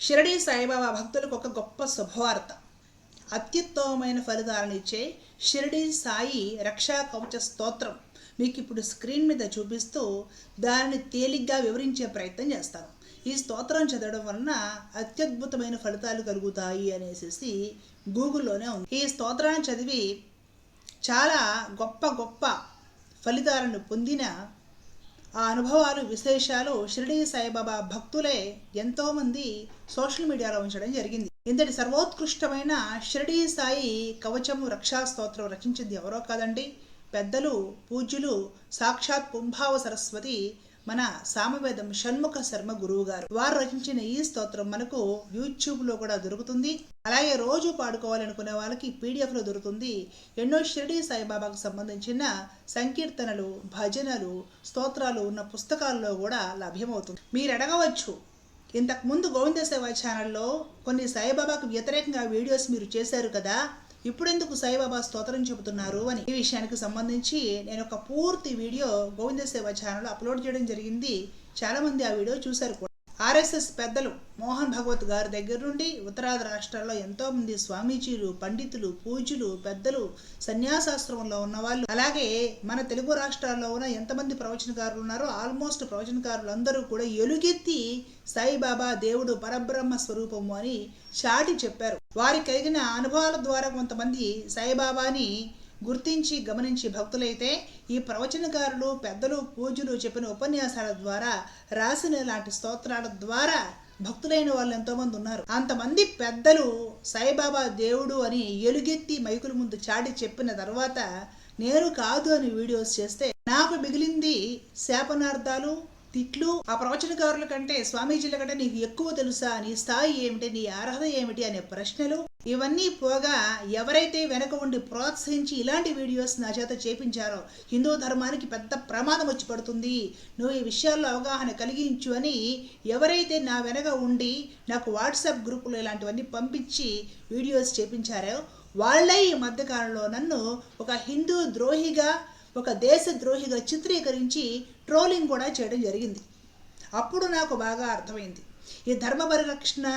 షిరిడి సాయిబాబా భక్తులకు ఒక గొప్ప శుభవార్త. అత్యుత్తమమైన ఫలితాలను ఇచ్చే షిరిడి సాయి రక్షా కవచ స్తోత్రం మీకు ఇప్పుడు స్క్రీన్ మీద చూపిస్తూ దానిని తేలిగ్గా వివరించే ప్రయత్నం చేస్తాను. ఈ స్తోత్రం చదవడం వలన అత్యద్భుతమైన ఫలితాలు కలుగుతాయి అనేసి గూగుల్లోనే ఉంది. ఈ స్తోత్రాన్ని చదివి చాలా గొప్ప గొప్ప ఫలితాలను పొందిన ఆ అనుభవాలు విశేషాలు షిరిడి సాయిబాబా భక్తులే ఎంతోమంది సోషల్ మీడియాలో ఉంచడం జరిగింది. ఇంతటి సర్వోత్కృష్టమైన షిరిడి సాయి కవచము రక్షా స్తోత్రం రచించింది ఎవరో కాదండి, పెద్దలు పూజ్యులు సాక్షాత్ కుంభావ సరస్వతి మన సామవేదం షణ్ముఖ శర్మ గురువు గారు. వారు రచించిన ఈ స్తోత్రం మనకు యూట్యూబ్లో కూడా దొరుకుతుంది. అలాగే రోజు పాడుకోవాలనుకునే వాళ్ళకి పీడిఎఫ్లో దొరుకుతుంది. ఎన్నో షిరిడి సాయిబాబాకు సంబంధించిన సంకీర్తనలు, భజనలు, స్తోత్రాలు ఉన్న పుస్తకాల్లో కూడా లభ్యమవుతుంది. మీరు అడగవచ్చు, ఇంతకుముందు గోవింద సేవ ఛానల్లో కొన్ని సాయిబాబాకు వ్యతిరేకంగా వీడియోస్ మీరు చేశారు కదా, ఇప్పుడెందుకు సాయిబాబా స్తోత్రం చెబుతున్నారు అని. ఈ విషయానికి సంబంధించి నేను ఒక పూర్తి వీడియో గోవింద సేవ ఛానల్లో అప్లోడ్ చేయడం జరిగింది. చాలా మంది ఆ వీడియో చూశారు కూడా. ఆర్ఎస్ఎస్ పెద్దలు మోహన్ భగవత్ గారి దగ్గర నుండి ఉత్తరాది రాష్ట్రాల్లో ఎంతో మంది స్వామీజీలు, పండితులు, పూజ్యులు, పెద్దలు, సన్యాసాశ్రమంలో ఉన్న వాళ్ళు, అలాగే మన తెలుగు రాష్ట్రాల్లో ఉన్న ఎంతమంది ప్రవచనకారులు ఉన్నారో ఆల్మోస్ట్ ప్రవచనకారులు అందరూ కూడా ఎలుగెత్తి సాయిబాబా దేవుడు పరబ్రహ్మ స్వరూపము అని చాటి చెప్పారు. వారికి కలిగిన అనుభవాల ద్వారా కొంతమంది సాయిబాబాని గుర్తించి గమనించి భక్తులైతే ఈ ప్రవచనకారులు, పెద్దలు, పూజలు చెప్పిన ఉపన్యాసాల ద్వారా, రాసిన లాంటి స్తోత్రాల ద్వారా భక్తులైన వాళ్ళు ఎంతోమంది ఉన్నారు. అంతమంది పెద్దలు సాయిబాబా దేవుడు అని ఎలుగెత్తి మైకుల ముందు చాటి చెప్పిన తర్వాత నేను కాదు అని వీడియోస్ చేస్తే నాకు మిగిలింది శాపనార్థాలు, తిట్లు. ఆ ప్రవచనకారుల కంటే, స్వామీజీల కంటే నీకు ఎక్కువ తెలుసా, నీ స్థాయి ఏమిటి, నీ అర్హత ఏమిటి అనే ప్రశ్నలు. ఇవన్నీ పోగా ఎవరైతే వెనక ఉండి ప్రోత్సహించి ఇలాంటి వీడియోస్ నా చేత చేపించారో హిందూ ధర్మానికి పెద్ద ప్రమాదం వచ్చి పడుతుంది, నువ్వు ఈ విషయాల్లో అవగాహన కలిగించు అని ఎవరైతే నా వెనక ఉండి నాకు వాట్సాప్ గ్రూపులో ఇలాంటివన్నీ పంపించి వీడియోస్ చేపించారో వాళ్ళే ఈ మధ్యకాలంలో నన్ను ఒక హిందూ ద్రోహిగా, ఒక దేశ ద్రోహిగా చిత్రీకరించి ట్రోలింగ్ కూడా చేయడం జరిగింది. అప్పుడు నాకు బాగా అర్థమైంది, ఈ ధర్మ పరిరక్షణ,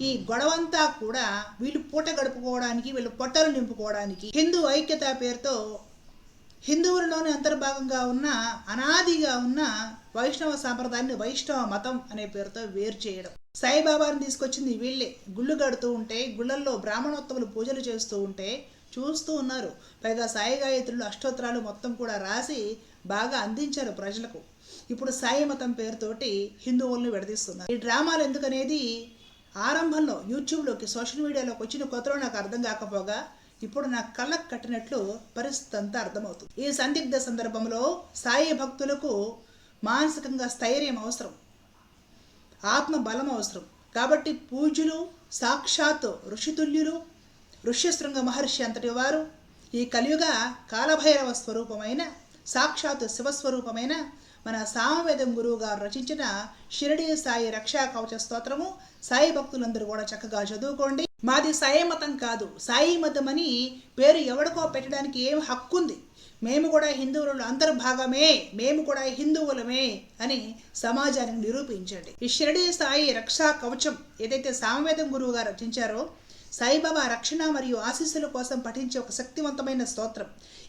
ఈ గొడవంతా కూడా వీళ్ళు పూట గడుపుకోవడానికి, వీళ్ళు పొట్టలు నింపుకోవడానికి, హిందూ ఐక్యత పేరుతో హిందువులలోని అంతర్భాగంగా ఉన్న అనాదిగా ఉన్న వైష్ణవ సాంప్రదాయాన్ని వైష్ణవ మతం అనే పేరుతో వేరు చేయడం. సాయిబాబాని తీసుకొచ్చింది వీళ్ళే. గుళ్ళు కడుతూ ఉంటే, గుళ్ళల్లో బ్రాహ్మణోత్తములు పూజలు చేస్తూ ఉంటే చూస్తూ ఉన్నారు. పైగా సాయి గాయత్రులు, అష్టోత్తరాలు మొత్తం కూడా రాసి బాగా అందించారు ప్రజలకు. ఇప్పుడు సాయి మతం పేరుతోటి హిందువులను విడదీస్తున్నారు. ఈ డ్రామాలు ఎందుకనేది ఆరంభంలో యూట్యూబ్లోకి, సోషల్ మీడియాలోకి వచ్చిన కొత్తలో నాకు అర్థం కాకపోగా ఇప్పుడు నా కళ్ళకు కట్టినట్లు పరిస్థితి అంతా అర్థమవుతుంది. ఈ సందిగ్ధ సందర్భంలో సాయి భక్తులకు మానసికంగా స్థైర్యం అవసరం, ఆత్మ బలం అవసరం. కాబట్టి పూజ్యులు, సాక్షాత్ ఋషితుల్యులు, ఋష్యశృంగ మహర్షి అంతటి వారు, ఈ కలియుగ కాలభైరవ స్వరూపమైన సాక్షాత్ శివస్వరూపమైన మన సామవేదం గురువు గారు రచించిన షిరిడి సాయి రక్షా కవచ స్తోత్రము సాయి భక్తులందరూ కూడా చక్కగా చదువుకోండి. మాది సాయి మతం కాదు, సాయి మతం అని పేరు ఎవడికో పెట్టడానికి ఏం హక్కు ఉంది? మేము కూడా హిందువులలో అంతర్భాగమే, మేము కూడా హిందువులమే అని సమాజానికి నిరూపించండి. ఈ షిరిడి సాయి రక్షా కవచం ఏదైతే సామవేదం గురువు గారు రచించారో సాయిబాబా రక్షణ మరియు ఆశీస్సుల కోసం పఠించే ఒక శక్తివంతమైన స్తోత్రం.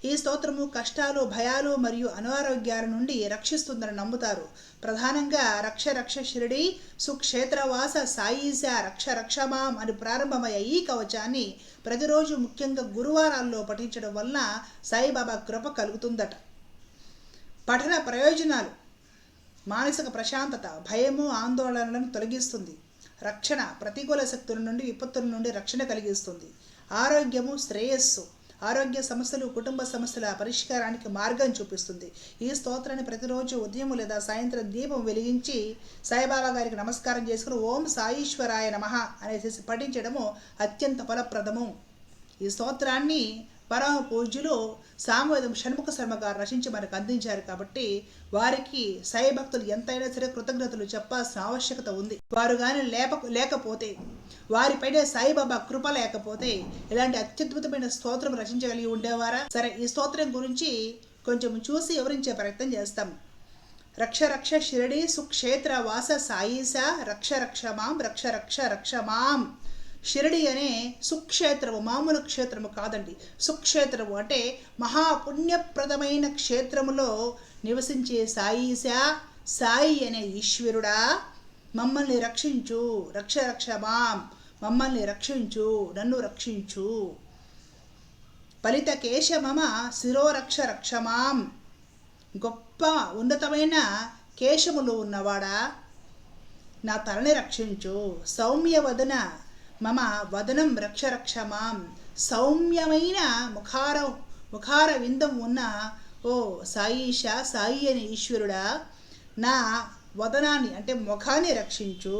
ఈ స్తోత్రము కష్టాలు, భయాలు మరియు అనారోగ్యాల నుండి రక్షిస్తుందని నమ్ముతారు. ప్రధానంగా రక్ష రక్ష షిరిడి సుక్షేత్రవాస సాయిశ రక్ష రక్షమాం అని ప్రారంభమయ్యే ఈ కవచాన్ని ప్రతిరోజు ముఖ్యంగా గురువారాల్లో పఠించడం వలన సాయిబాబా కృప కలుగుతుందట. పఠన ప్రయోజనాలు: మానసిక ప్రశాంతత, భయము, ఆందోళనలను తొలగిస్తుంది. రక్షణ, ప్రతికూల శక్తుల నుండి, విపత్తుల నుండి రక్షణ కలిగిస్తుంది. ఆరోగ్యము, శ్రేయస్సు, ఆరోగ్య సమస్యలు, కుటుంబ సమస్యల పరిష్కారానికి మార్గం చూపిస్తుంది. ఈ స్తోత్రాన్ని ప్రతిరోజు ఉదయం లేదా సాయంత్రం దీపం వెలిగించి సాయిబాబా గారికి నమస్కారం చేసుకుని ఓం సాయీశ్వరాయ నమః అనేసి పఠించడము అత్యంత ఫలప్రదము. ఈ స్తోత్రాన్ని పరమ పూజ్యులు సామవేదం షణ్ముఖ శర్మ గారు రచించి మనకు అందించారు. కాబట్టి వారికి సాయి భక్తులు ఎంతైనా సరే కృతజ్ఞతలు చెప్పాల్సిన ఆవశ్యకత ఉంది. వారు కానీ లేకపోతే, వారిపైన సాయిబాబా కృప లేకపోతే ఇలాంటి అత్యద్భుతమైన స్తోత్రం రచించగలిగి ఉండేవారా? సరే, ఈ స్తోత్రం గురించి కొంచెం చూసి వివరించే ప్రయత్నం చేస్తాం. రక్ష రక్ష షిరిడి సుక్షేత్ర వాస సాయిస రక్ష రక్ష మాం రక్ష రక్ష రక్ష మాం. షిరిడి అనే సుక్షేత్రము మామూలు క్షేత్రము కాదండి, సుక్షేత్రము అంటే మహాపుణ్యప్రదమైన క్షేత్రములో నివసించే సాయిస, సాయి అనే ఈశ్వరుడా మమ్మల్ని రక్షించు, రక్ష రక్ష మాం, మమ్మల్ని రక్షించు, నన్ను రక్షించు. ఫలిత కేశ మమ శిరోరక్ష రక్ష మాం. గొప్ప ఉన్నతమైన కేశములు ఉన్నవాడా నా తలని రక్షించు. సౌమ్య వదన మమ వదనం రక్ష రక్ష మాం. సౌమ్యమైన ముఖార విందం ఉన్న ఓ సాయిష, సాయి అనే ఈశ్వరుడా నా వదనాన్ని అంటే ముఖాన్ని రక్షించు.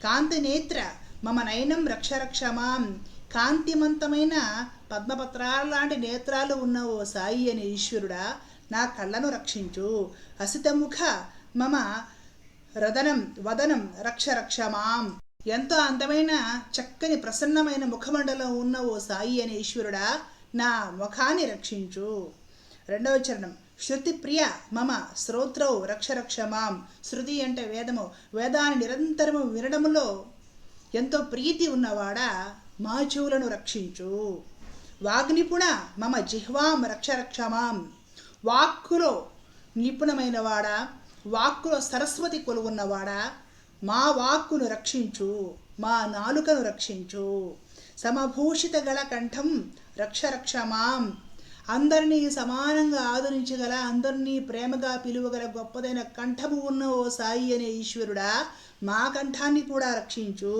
కాంతి నేత్ర మమ నయనం రక్ష రక్ష మాం. కాంతిమంతమైన పద్మపత్రాల లాంటి నేత్రాలు ఉన్న ఓ సాయి అనే ఈశ్వరుడా నా కళ్ళను రక్షించు. అసితముఖ మమ వదనం రక్ష రక్ష మాం. ఎంతో అందమైన చక్కని ప్రసన్నమైన ముఖమండలం ఉన్న ఓ సాయి అనే ఈశ్వరుడా నా ముఖాన్ని రక్షించు. రెండవ చరణం. శృతి ప్రియ మమ శ్రోత్రౌ రక్ష రక్ష మాం. శృతి అంటే వేదము, వేదాన్ని నిరంతరము వినడములో ఎంతో ప్రీతి ఉన్నవాడా మా చెవులను రక్షించు. వాగ్నిపుణ మమ జిహ్వాం రక్ష రక్ష మాం. వాక్కులో నిపుణమైన వాడా, వాక్కులో సరస్వతి కొలువున్నవాడా మా వాక్కును రక్షించు, మా నాలుకను రక్షించు. సమభూషిత గల కంఠం రక్ష రక్ష మాం. అందరినీ సమానంగా ఆదరించగల, అందరినీ ప్రేమగా పిలువగల గొప్పదైన కంఠము ఉన్న ఓ సాయి అనే ఈశ్వరుడా మా కంఠాన్ని కూడా రక్షించు.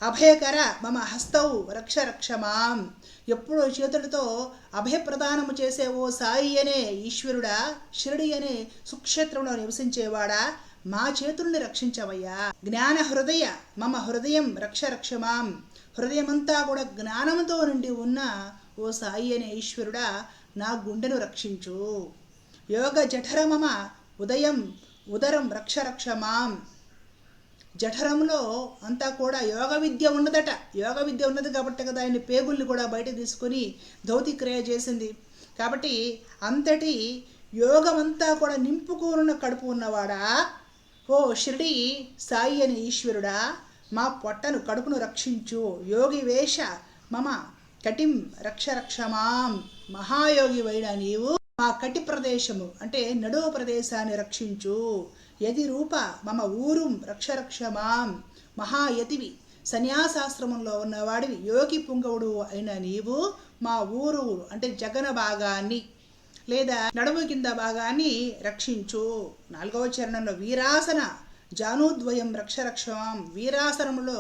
అభయకర మమ హస్తౌ రక్ష రక్ష మాం. ఎప్పుడో చేతులతో అభయప్రదానము చేసే ఓ సాయి అనే ఈశ్వరుడా, షిరిడి అనే సుక్షేత్రంలో నివసించేవాడా మా చేతుల్ని రక్షించవయ్యా. జ్ఞాన హృదయ మమ హృదయం రక్ష రక్ష మాం. హృదయమంతా కూడా జ్ఞానంతో నిండి ఉన్న ఓ సాయి అనే ఈశ్వరుడా నా గుండెను రక్షించు. యోగ జఠర మమ ఉదరం రక్ష రక్ష మాం. జఠరంలో అంతా కూడా యోగ విద్య ఉన్నదట. యోగ విద్య ఉన్నది కాబట్టి కదా ఆయన పేగుల్ని కూడా బయట తీసుకొని ధౌతి క్రియ చేసింది. కాబట్టి అంతటి యోగమంతా కూడా నింపుకున్న కడుపు ఉన్నవాడా ఓ షిరిడి సాయి అనే ఈశ్వరుడా మా పొట్టను కడుపును రక్షించు. యోగి వేష మమ కటిం రక్ష రక్ష మాం. మహాయోగి వైన నీవు మా కటి ప్రదేశము అంటే నడువ ప్రదేశాన్ని రక్షించు. యతి రూప మమ ఊరుం రక్ష రక్ష మాం. మహాయతివి, సన్యాసాశ్రమంలో ఉన్నవాడివి, యోగి పుంగవుడు అయిన నీవు మా ఊరు అంటే జగన భాగాన్ని లేదా నడుము కింద భాగాన్ని రక్షించు. నాలుగవ చరణంలో వీరాసన జానుద్వయం రక్ష రక్ష మాం. వీరాసనంలో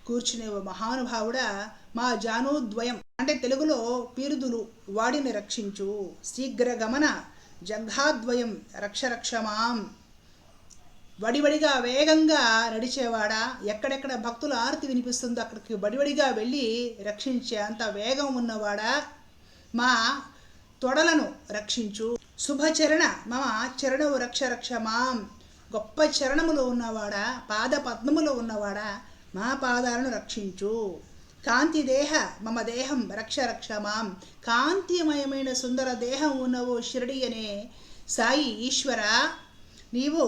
కూర్చునే మహానుభావుడా మా జానుద్వయం అంటే తెలుగులో పీరుదులు వాడిని రక్షించు. శీఘ్ర గమన జంఘాద్వయం రక్ష రక్ష మాం. వడివడిగా వేగంగా నడిచేవాడా, ఎక్కడెక్కడ భక్తుల ఆరతి వినిపిస్తుందో అక్కడికి వడివడిగా వెళ్ళి రక్షించే అంత వేగం ఉన్నవాడా మా తొడలను రక్షించు. శుభచరణ మమ చరణవు రక్ష రక్ష మాం. గొప్ప చరణములో ఉన్నవాడా, పాద పద్మములో ఉన్నవాడా మా పాదాలను రక్షించు. కాంతి దేహ మమ దేహం రక్ష రక్ష మాం. కాంతిమయమైన సుందర దేహం ఉన్నవో షిరిడి అనే సాయి ఈశ్వర నీవు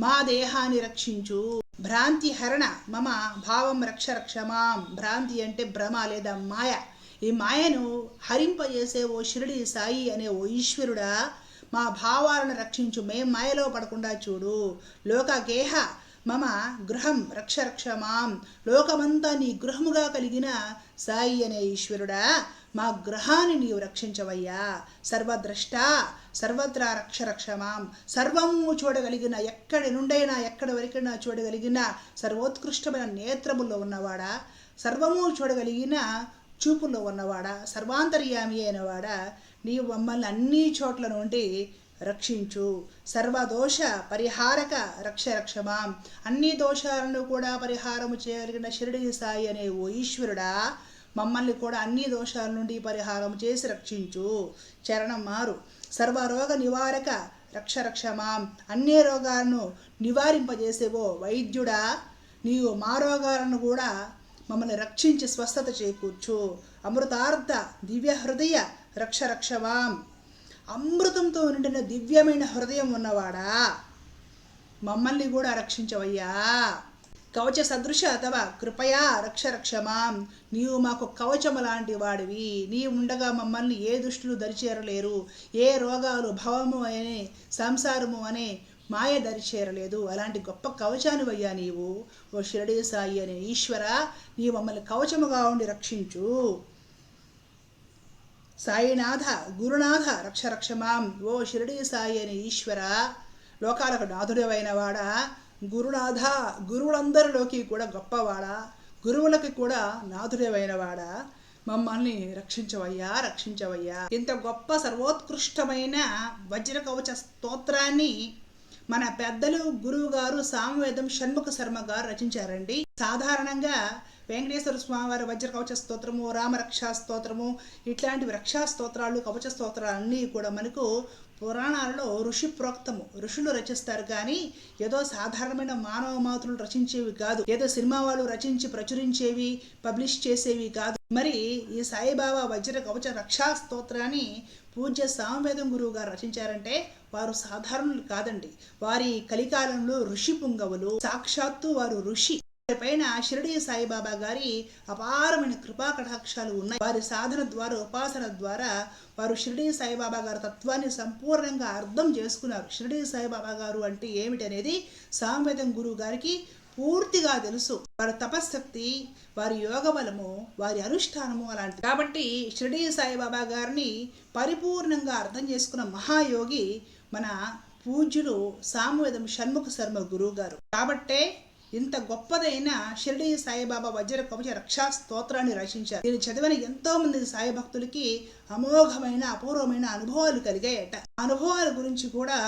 మా దేహాన్ని రక్షించు. భ్రాంతి హరణ మమ భావం రక్ష రక్ష మాం. భ్రాంతి అంటే భ్రమ లేదా మాయ. ఈ మాయను హరింపజేసే ఓ షిరిడి సాయి అనే ఓ ఈశ్వరుడా మా భావాలను రక్షించు. మేం మాయలో పడకుండా చూడు. లోకగేహ మమ గృహం రక్ష రక్ష మాం. లోకమంతా నీ గృహముగా కలిగిన సాయి అనే ఈశ్వరుడా మా గృహాన్ని నీవు రక్షించవయ్యా. సర్వద్రష్ట సర్వత్రా రక్ష రక్ష మాం. సర్వము చూడగలిగిన, ఎక్కడి నుండైనా ఎక్కడి వరకైనా చూడగలిగిన సర్వోత్కృష్టమైన నేత్రముల్లో ఉన్నవాడా, సర్వము చూడగలిగిన చూపుల్లో ఉన్నవాడా, సర్వాంతర్యామి అయినవాడా నీవు మమ్మల్ని అన్ని చోట్ల నుండి రక్షించు. సర్వదోష పరిహారక రక్ష రక్ష మాం. అన్ని దోషాలను కూడా పరిహారము చేయగలిగిన షిరిడి సాయి అనే ఓ ఈశ్వరుడా మమ్మల్ని కూడా అన్ని దోషాల నుండి పరిహారం చేసి రక్షించు. చరణం 6. సర్వరోగ నివారక రక్ష రక్ష మాం. అన్ని రోగాలను నివారింపజేసేవో వైద్యుడా నీవు మా రోగాలను కూడా మమ్మల్ని రక్షించి స్వస్థత చేకూర్చు. అమృతార్థ దివ్య హృదయ రక్ష రక్ష మాం. అమృతంతో నిండిన దివ్యమైన హృదయం ఉన్నవాడా, మమ్మల్ని కూడా రక్షించవయ్యా. కవచ సదృశ తవ కృపయా రక్ష రక్షమాం. నీవు మాకు కవచము లాంటి వాడివి. నీవు ఉండగా మమ్మల్ని ఏ దుష్టులు దరిచేరలేరు. ఏ రోగాలు, భవము అనే సంసారము అనే మాయ దరిచేరలేదు. అలాంటి గొప్ప కవచానివయ్యా నీవు. ఓ షిరిడీ సాయి అనే ఈశ్వర, నీవు మమ్మల్ని కవచముగా ఉండి రక్షించు. సాయినాథ గురునాథ రక్ష రక్షమాం. ఓ షిరిడీ సాయి అనే ఈశ్వర, లోకాలకు నాథుడవైన వాడా, గురునాథ గురువులందరిలోకి కూడా గొప్పవాడా, గురువులకి కూడా నాథుడవైన వాడా, మమ్మల్ని రక్షించవయ్యా రక్షించవయ్యా. ఇంత గొప్ప సర్వోత్కృష్టమైన వజ్ర కవచ స్తోత్రాన్ని మన పెద్దలు గురువు గారు సామవేదం షణ్ముఖ శర్మ గారు రచించారండి. సాధారణంగా వెంకటేశ్వర స్వామివారి వజ్ర కవచ స్తోత్రము, రామరక్షా స్తోత్రము, ఇట్లాంటివి రక్షా స్తోత్రాలు, కవచ స్తోత్రాలు అన్నీ కూడా మనకు పురాణాలలో ఋషి ప్రోక్తము, ఋషులు రచిస్తారు. కానీ ఏదో సాధారణమైన మానవ మాతృలు రచించేవి కాదు, ఏదో సినిమా వాళ్ళు రచించి ప్రచురించేవి, పబ్లిష్ చేసేవి కాదు. మరి ఈ సాయిబాబా వజ్ర కవచ రక్షా స్తోత్రాన్ని పూజ్య సామవేదం గురువు గారు రచించారంటే వారు సాధారణులు కాదండి. వారి కలికాలంలో ఋషి పుంగవులు, సాక్షాత్తు వారు ఋషి. పైన షిరిడీ సాయిబాబా గారి అపారమైన కృపా కటాక్షాలు ఉన్నాయి. వారి సాధన ద్వారా, ఉపాసన ద్వారా వారు షిరిడీ సాయిబాబా గారి తత్వాన్ని సంపూర్ణంగా అర్థం చేసుకున్నారు. షిరిడీ సాయిబాబా గారు అంటే ఏమిటనేది సామవేదం గురువు గారికి పూర్తిగా తెలుసు. వారి తపశక్తి, వారి యోగ బలము, వారి అనుష్ఠానము అలాంటిది. కాబట్టి షిరిడీ సాయిబాబా గారిని పరిపూర్ణంగా అర్థం చేసుకున్న మహాయోగి మన పూజ్యులు సామవేదం షణ్ముఖ శర్మ గురువు గారు. కాబట్టే ఇంత గొప్పదైన షిరిడీ సాయిబాబా వజ్ర కవచ రక్షా స్తోత్రాన్ని రచించారు. దీన్ని చదివిన ఎంతో మంది సాయి భక్తులకి అమోఘమైన అపూర్వమైన అనుభవాలు కలిగాయట. అనుభవాల గురించి కూడా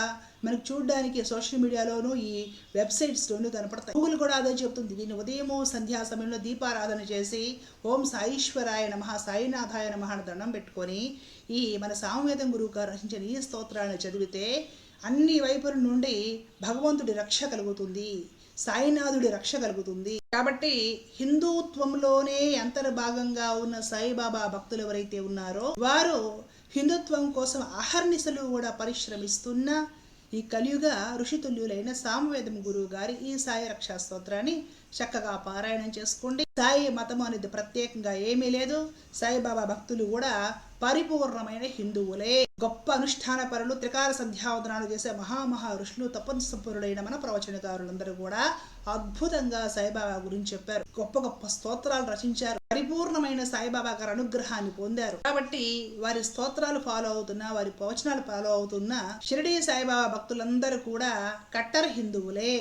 మనకు చూడడానికి సోషల్ మీడియాలోనూ ఈ వెబ్సైట్స్లోనూ కనపడతాయి. గూగుల్ కూడా అదే చెప్తుంది. దీన్ని ఉదయము సంధ్యా సమయంలో దీపారాధన చేసి ఓం సాయిశ్వరాయ నమః, సాయినాథాయ నమః అని దండం పెట్టుకొని ఈ మన సామవేదం గురువు గారు రచించిన ఈ స్తోత్రాన్ని చదివితే అన్ని వైపుల నుండి భగవంతుడి రక్ష కలుగుతుంది, సాయినాథుడి రక్ష కలుగుతుంది. కాబట్టి హిందూత్వంలోనే అంతర్భాగంగా ఉన్న సాయిబాబా భక్తులు ఎవరైతే ఉన్నారో వారు హిందుత్వం కోసం అహర్నిశలు కూడా పరిశ్రమిస్తున్న ఈ కలియుగ ఋషితుల్యులైన సామవేదం గురువు గారి ఈ సాయి రక్షా స్తోత్రాన్ని చక్కగా పారాయణం చేసుకోండి. సాయి మతం అనేది ప్రత్యేకంగా ఏమీ లేదు. సాయిబాబా భక్తులు కూడా పరిపూర్ణమైన హిందువులే. గొప్ప అనుష్ఠాన పరులు, త్రికాల సంధ్యావందనాలు చేసే మహామహా ఋషులు, తపస్సంపన్నులైన మన ప్రవచనకారులందరూ కూడా అద్భుతంగా సాయిబాబా గురించి చెప్పారు. గొప్ప గొప్ప స్తోత్రాలు రచించారు. పరిపూర్ణమైన సాయిబాబా గారి అనుగ్రహాన్ని పొందారు. కాబట్టి వారి స్తోత్రాలు ఫాలో అవుతున్నా, వారి ప్రవచనాలు ఫాలో అవుతున్నా షిరిడీ సాయిబాబా భక్తులందరూ కూడా కట్టర్ హిందువులే.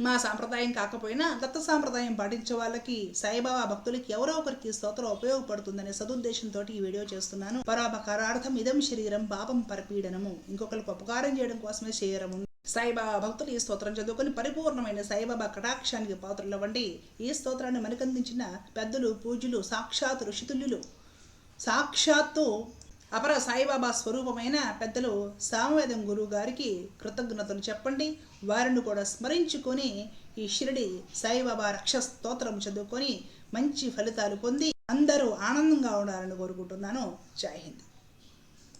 మా సాంప్రదాయం కాకపోయినా దత్త సాంప్రదాయం పాటించే వాళ్ళకి, సాయిబాబా భక్తులకి ఎవరో ఒకరికి స్తోత్రం ఉపయోగపడుతుందనే సదుద్దేశంతో ఈ వీడియో చేస్తున్నాను. పరోపకారార్థం ఇదం శరీరం పాపం పరపీడనము. ఇంకొకరికి ఉపకారం చేయడం కోసమే శరీరము. సాయిబాబా భక్తులు ఈ స్తోత్రం చదువుకొని పరిపూర్ణమైన సాయిబాబా కటాక్షానికి పాత్రలవ్వండి. ఈ స్తోత్రాన్ని మనకందించిన పెద్దలు, పూజ్యులు, సాక్షాత్ ఋషితుల్యులు, సాక్షాత్తు అపర సాయిబాబా స్వరూపమైన పెద్దలు సామవేదం గురువు గారికి కృతజ్ఞతలు చెప్పండి. వారిని కూడా స్మరించుకొని ఈ షిరిడి సాయిబాబా రక్ష స్తోత్రం చదువుకొని మంచి ఫలితాలు పొంది అందరూ ఆనందంగా ఉండాలని కోరుకుంటున్నాను. జై హింద్.